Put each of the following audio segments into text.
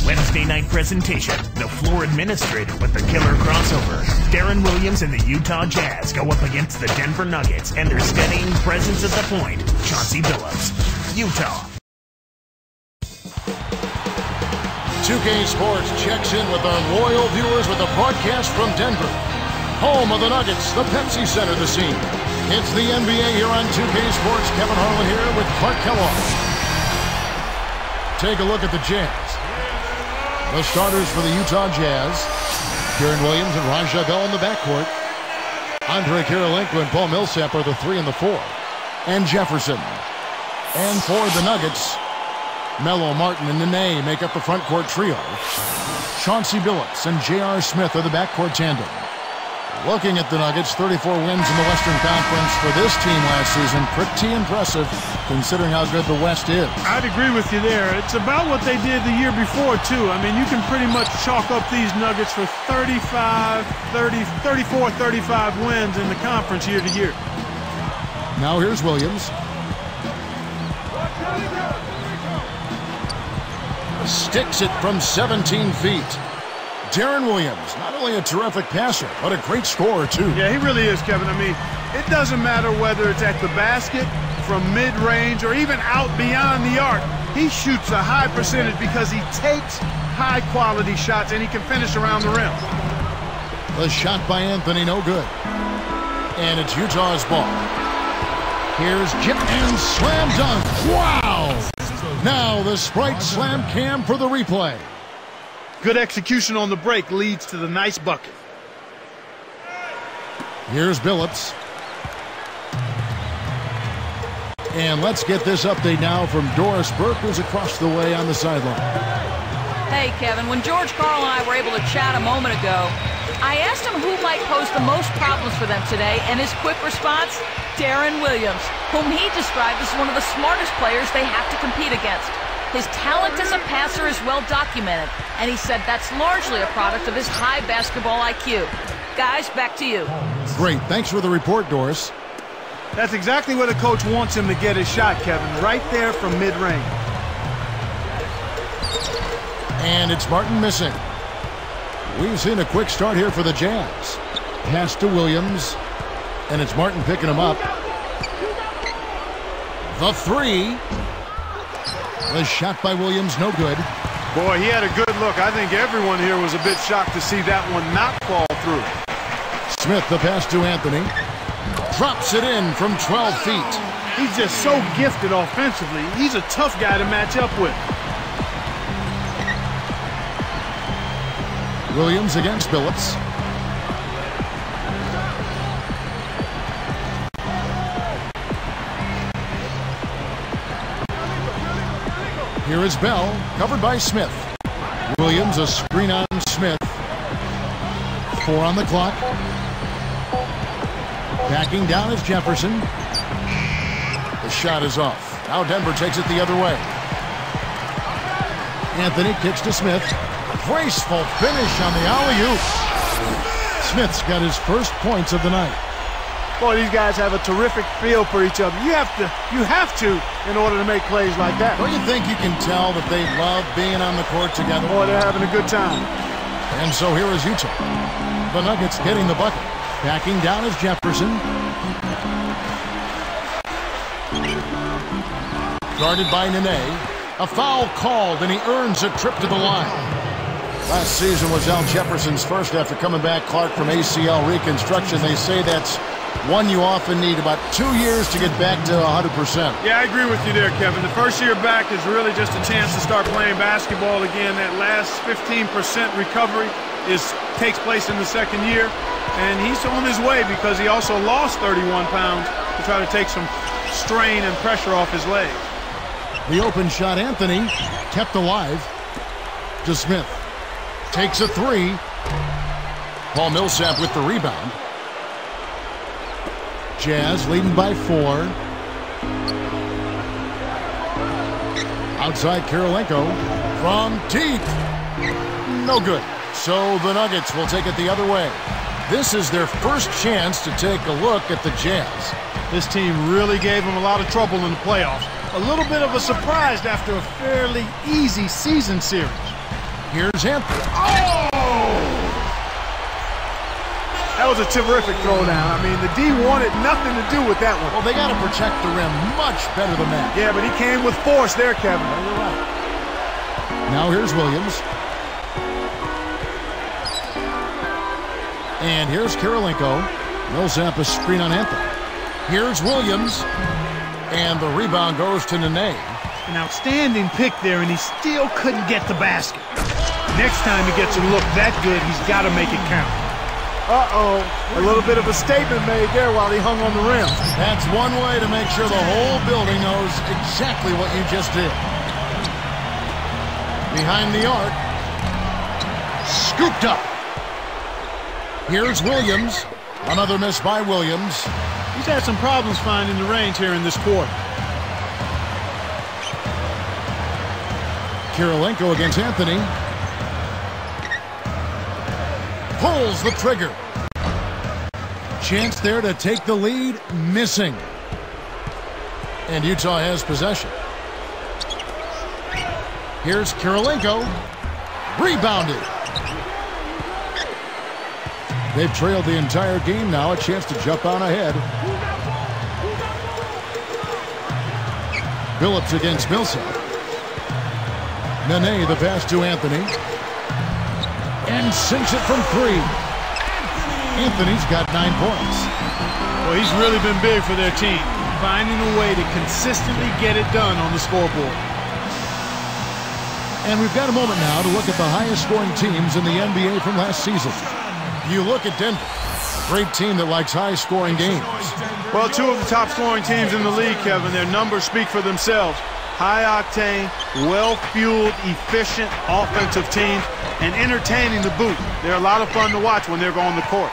Wednesday night presentation, the floor administrator with the killer crossover. Darren Williams and the Utah Jazz go up against the Denver Nuggets and their steadying presence at the point, Chauncey Billups. Utah. 2K Sports checks in with our loyal viewers with a broadcast from Denver. Home of the Nuggets, the Pepsi Center, the scene. It's the NBA here on 2K Sports. Kevin Harlan here with Clark Kellogg. Take a look at the Jazz. The starters for the Utah Jazz. Darren Williams and Raja Bell in the backcourt. Andre Kirilenko and Paul Millsap are the 3 and the 4. And Jefferson. And for the Nuggets, Melo, Martin, and Nene make up the front court trio. Chauncey Billups and J.R. Smith are the backcourt tandem. Looking at the Nuggets, 34 wins in the Western Conference for this team last season. Pretty impressive, considering how good the West is. I'd agree with you there. It's about what they did the year before, too. I mean, you can pretty much chalk up these Nuggets for 34, 35 wins in the conference year to year. Now here's Williams. Sticks it from 17 feet. Darren Williams, not only a terrific passer, but a great scorer, too. Yeah, he really is, Kevin. I mean, it doesn't matter whether it's at the basket, from mid-range, or even out beyond the arc. He shoots a high percentage because he takes high-quality shots, and he can finish around the rim. The shot by Anthony, no good. And it's Utah's ball. Here's Jip and slam dunk. Wow! Now the Sprite slam cam for the replay. Good execution on the break leads to the nice bucket. Here's Billups. And let's get this update now from Doris Burke, who's across the way on the sideline. Hey, Kevin, when George Karl and I were able to chat a moment ago, I asked him who might pose the most problems for them today, and his quick response, Darren Williams, whom he described as one of the smartest players they have to compete against. His talent as a passer is well documented, and he said that's largely a product of his high basketball IQ. Guys, back to you. Great. Thanks for the report, Doris. That's exactly where the coach wants him to get his shot, Kevin, right there from mid-range. And it's Martin missing. We've seen a quick start here for the Jazz. Pass to Williams, and it's Martin picking him up. The 3. The shot by Williams, no good. Boy, he had a good look. I think everyone here was a bit shocked to see that one not fall through. Smith, the pass to Anthony. Drops it in from 12 feet. He's just so gifted offensively. He's a tough guy to match up with. Williams against Billups. Here is Bell, covered by Smith. Williams, a screen on Smith. 4 on the clock. Backing down is Jefferson. The shot is off. Now Denver takes it the other way. Anthony kicks to Smith. Graceful finish on the alley-oop. Smith's got his first points of the night. Boy, these guys have a terrific feel for each other. You have to in order to make plays like that. Don't you think you can tell that they love being on the court together? Boy, they're having a good time. And so here is Utah. The Nuggets getting the bucket. Backing down is Jefferson. Guarded by Nene. A foul called, and he earns a trip to the line. Last season was Al Jefferson's first after coming back, Clark, from ACL reconstruction. They say that's one you often need about 2 years to get back to 100%. Yeah, I agree with you there, Kevin. The first year back is really just a chance to start playing basketball again. That last 15% recovery takes place in the second year. And he's on his way because he also lost 31 pounds to try to take some strain and pressure off his legs. The open shot, Anthony, kept alive to Smith. Takes a 3. Paul Millsap with the rebound. Jazz leading by 4. Outside Kirilenko from deep. No good. So the Nuggets will take it the other way. This is their first chance to take a look at the Jazz. This team really gave them a lot of trouble in the playoffs. A little bit of a surprise after a fairly easy season series. Here's Anthony. That was a terrific throwdown. I mean, the D wanted nothing to do with that one. Well, they got to protect the rim much better than that. Yeah, but he came with force there, Kevin. You're right. Now here's Williams. And here's Kirilenko. Millsap a screen on Anthony. Here's Williams. And the rebound goes to Nene. An outstanding pick there, and he still couldn't get the basket. Next time he gets a look that good, he's got to make it count. Uh-oh, a little bit of a statement made there while he hung on the rim. That's one way to make sure the whole building knows exactly what you just did. Behind the arc. Scooped up. Here's Williams. Another miss by Williams. He's had some problems finding the range here in this quarter. Kirilenko against Anthony. Pulls the trigger. Chance there to take the lead. Missing. And Utah has possession. Here's Kirilenko. Rebounded. They've trailed the entire game now. A chance to jump on ahead. Billups against Millsap. Nene the pass to Anthony. And sinks it from 3. Anthony's got 9 points. Well, he's really been big for their team, finding a way to consistently get it done on the scoreboard. And we've got a moment now to look at the highest scoring teams in the NBA from last season. You look at Denver, great team that likes high scoring games. Well, 2 of the top scoring teams in the league, Kevin. Their numbers speak for themselves. High-octane, well-fueled, efficient offensive teams, and entertaining to boot. They're a lot of fun to watch when they're on the court.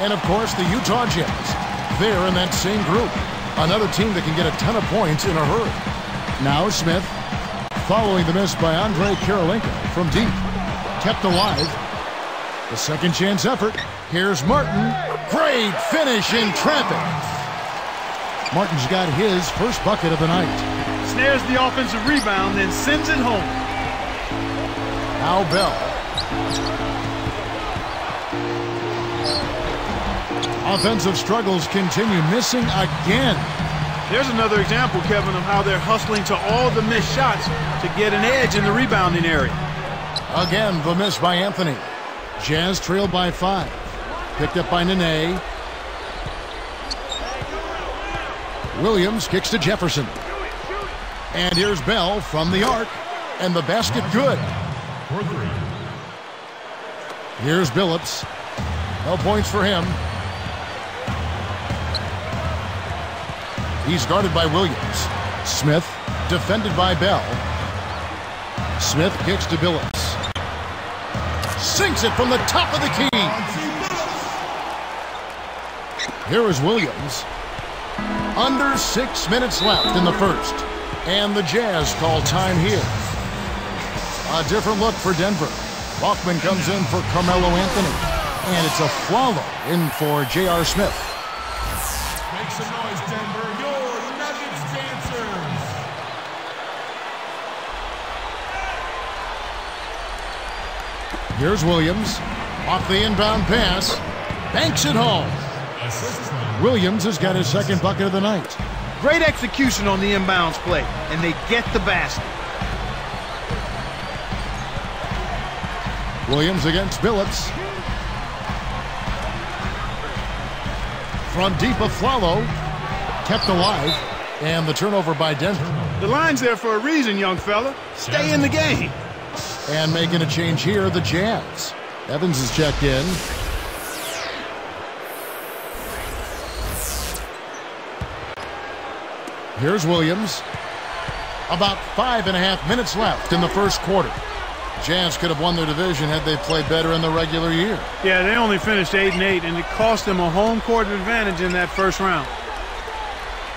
And, of course, the Utah Jazz. They're in that same group. Another team that can get a ton of points in a hurry. Now Smith, following the miss by Kirilenko from deep. Kept alive. The second chance effort. Here's Martin. Great finish in traffic. Martin's got his first bucket of the night. Snares the offensive rebound, then sends it home. Now Bell. Offensive struggles continue. Missing again. There's another example, Kevin, of how they're hustling to all the missed shots to get an edge in the rebounding area. Again, the miss by Anthony. Jazz trailed by 5. Picked up by Nene. Williams kicks to Jefferson. And here's Bell from the arc. And the basket good. Here's Billups. No points for him. He's guarded by Williams. Smith defended by Bell. Smith kicks to Billups. Sinks it from the top of the key. Here is Williams. Under 6 minutes left in the first. And the Jazz call time here. A different look for Denver. Walkman comes in for Carmelo Anthony. And it's a Flalo in for J.R. Smith. Make some noise, Denver. Your Nuggets dancers. Here's Williams. Off the inbound pass. Banks it home. Williams has got his second bucket of the night. Great execution on the inbounds play, and they get the basket. Williams against Billups. From deep of Flalo. Kept alive. And the turnover by Denver. The line's there for a reason, young fella. Stay in the game. And making a change here, the Jazz. Evans is checked in. Here's Williams. About 5.5 minutes left in the first quarter. Jazz could have won their division had they played better in the regular year. Yeah, they only finished 8-8, and it cost them a home court advantage in that first round.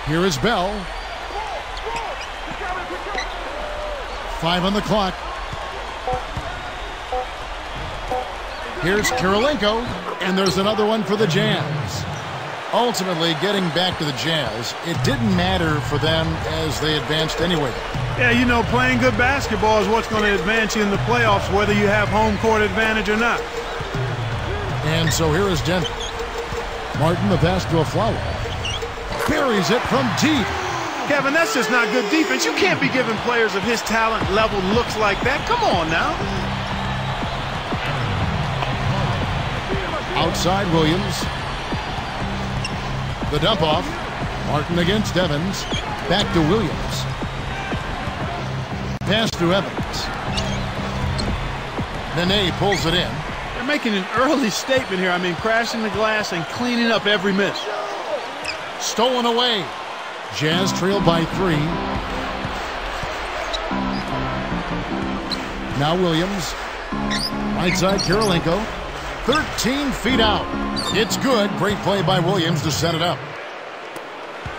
Here is Bell. 5 on the clock. Here's Kirilenko, and there's another one for the Jazz. Ultimately, getting back to the Jazz, it didn't matter for them as they advanced anyway. Yeah, you know, playing good basketball is what's going to advance you in the playoffs, whether you have home court advantage or not. And so here is Denver. Martin, the pass to a Flower. Buries it from deep. Kevin, that's just not good defense. You can't be giving players of his talent level looks like that. Come on now. Outside Williams. The dump off. Martin against Evans. Back to Williams. Pass to Evans. Nene pulls it in. They're making an early statement here. I mean, crashing the glass and cleaning up every miss. Stolen away. Jazz trail by 3. Now Williams. Right side Kirilenko. 13 feet out. It's good. Great play by Williams to set it up.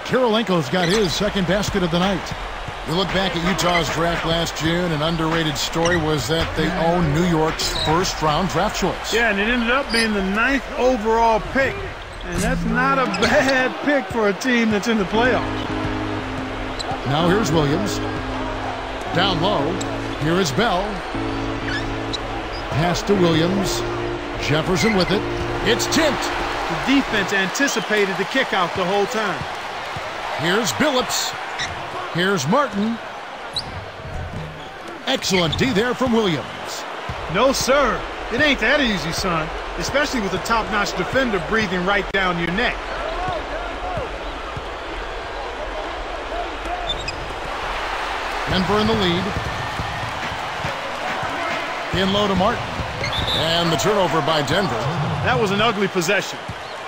Kirilenko's got his second basket of the night. You look back at Utah's draft last June, an underrated story was that they own New York's first-round draft choice. Yeah, and it ended up being the 9th overall pick. And that's not a bad pick for a team that's in the playoffs. Now here's Williams. Down low. Here is Bell. Pass to Williams. Jefferson with it. It's tipped. The defense anticipated the kick out the whole time. Here's Billups. Here's Martin. Excellent D there from Williams. No, sir. It ain't that easy, son. Especially with a top-notch defender breathing right down your neck. Denver in the lead. In low to Martin. And the turnover by Denver. That was an ugly possession.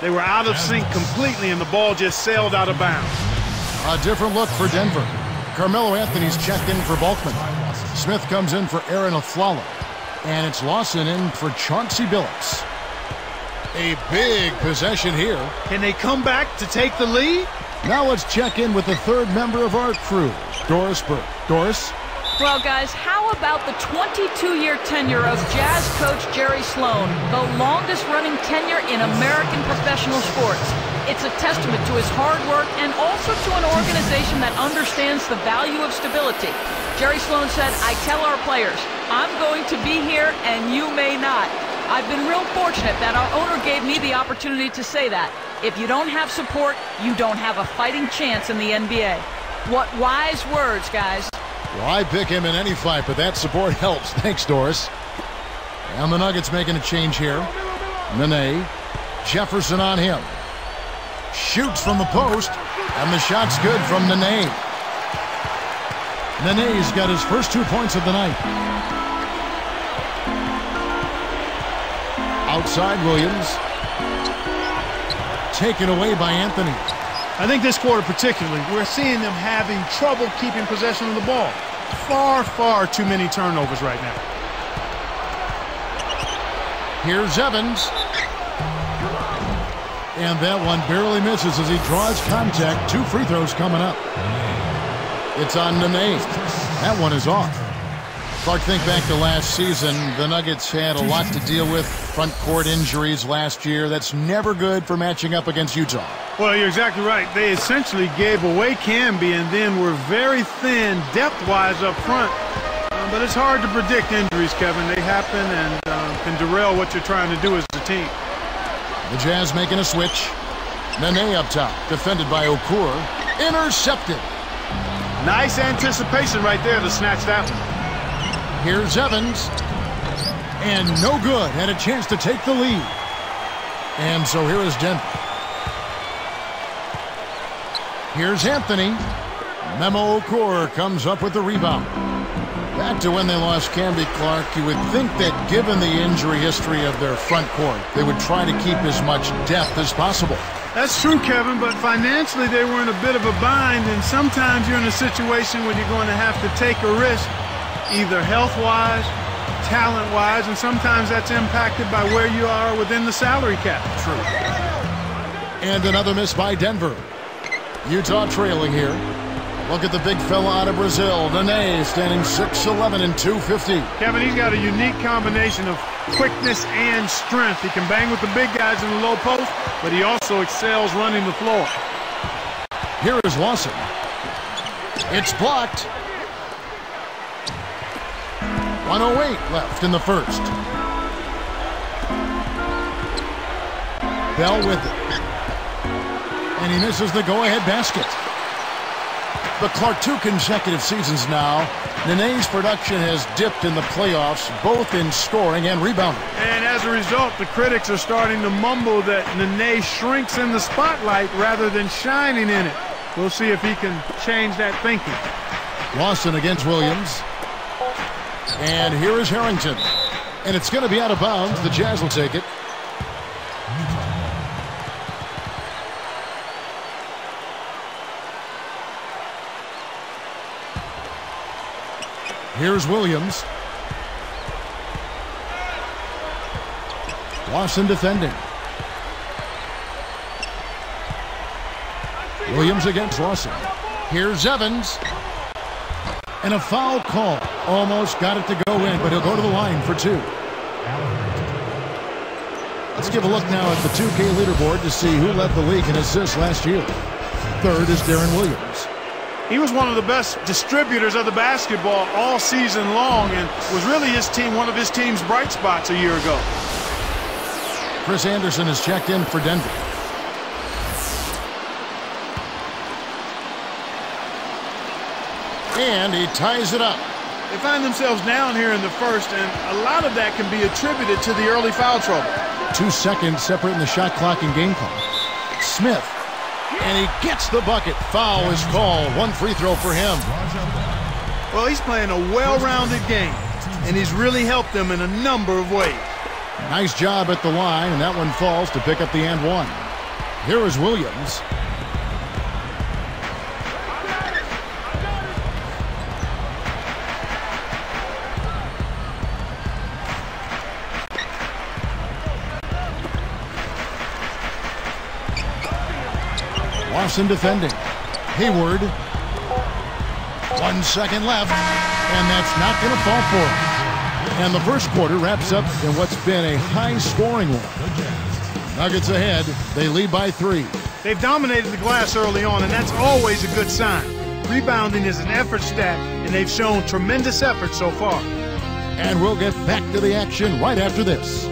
They were out of sync completely, and the ball just sailed out of bounds. A different look for Denver. Carmelo Anthony's checked in for Bulkman. Smith comes in for Aaron Aflalo. And it's Lawson in for Chauncey Billups. A big possession here. Can they come back to take the lead? Now let's check in with the third member of our crew, Doris Burke. Doris? Well, guys, how about the 22-year tenure of Jazz coach Jerry Sloan, the longest-running tenure in American professional sports? It's a testament to his hard work and also to an organization that understands the value of stability. Jerry Sloan said, "I tell our players, I'm going to be here and you may not." I've been real fortunate that our owner gave me the opportunity to say that. If you don't have support, you don't have a fighting chance in the NBA. What wise words, guys. Well, I pick him in any fight, but that support helps. Thanks, Doris. And the Nuggets making a change here. Nene. Jefferson on him. Shoots from the post, and the shot's good from Nene. Nene's got his first 2 points of the night. Outside Williams. Taken away by Anthony. I think this quarter particularly, we're seeing them having trouble keeping possession of the ball. Far, far too many turnovers right now. Here's Evans. And that one barely misses as he draws contact. 2 free throws coming up. It's on Nene. That one is off. Clark, think back to last season. The Nuggets had a lot to deal with. Front court injuries last year. That's never good for matching up against Utah. Well, you're exactly right. They essentially gave away Camby and then were very thin depth-wise up front. But it's hard to predict injuries, Kevin. They happen and can derail what you're trying to do as a team. The Jazz making a switch. Nene up top, defended by Okur. Intercepted. Nice anticipation right there to snatch that one. Here's Evans. And no good. Had a chance to take the lead. And so here is Denver. Here's Anthony. Memo Okur comes up with the rebound. Back to when they lost Camby Clark, you would think that given the injury history of their front court, they would try to keep as much depth as possible. That's true, Kevin, but financially they were in a bit of a bind, and sometimes you're in a situation where you're going to have to take a risk, either health-wise, talent-wise, and sometimes that's impacted by where you are within the salary cap. True. And another miss by Denver. Utah trailing here. Look at the big fella out of Brazil. Nene standing 6'11" and 250. Kevin, he's got a unique combination of quickness and strength. He can bang with the big guys in the low post, but he also excels running the floor. Here is Lawson. It's blocked. 1:08 left in the first. Bell with it. And he misses the go-ahead basket. But Clark, 2 consecutive seasons now, Nene's production has dipped in the playoffs, both in scoring and rebounding. And as a result, the critics are starting to mumble that Nene shrinks in the spotlight rather than shining in it. We'll see if he can change that thinking. Lawson against Williams. And here is Harrington. And it's going to be out of bounds. The Jazz will take it. Here's Williams. Lawson defending. Williams against Lawson. Here's Evans. And a foul call. Almost got it to go in, but he'll go to the line for 2. Let's give a look now at the 2K leaderboard to see who led the league in assists last year. Third is Deron Williams. He was one of the best distributors of the basketball all season long and was really one of his team's bright spots a year ago. Chris Anderson has checked in for Denver. And he ties it up. They find themselves down here in the first, and a lot of that can be attributed to the early foul trouble. 2 seconds separating the shot clock and game clock. Smith. And he gets the bucket. Foul is called. 1 free throw for him. Well, he's playing a well-rounded game, and he's really helped them in a number of ways. Nice job at the line, and that one falls to pick up the and 1. Here is Williams. Lawson defending. Hayward. 1 second left, and that's not going to fall for him. And the first quarter wraps up in what's been a high-scoring one. Nuggets ahead. They lead by 3. They've dominated the glass early on, and that's always a good sign. Rebounding is an effort stat, and they've shown tremendous effort so far. And we'll get back to the action right after this.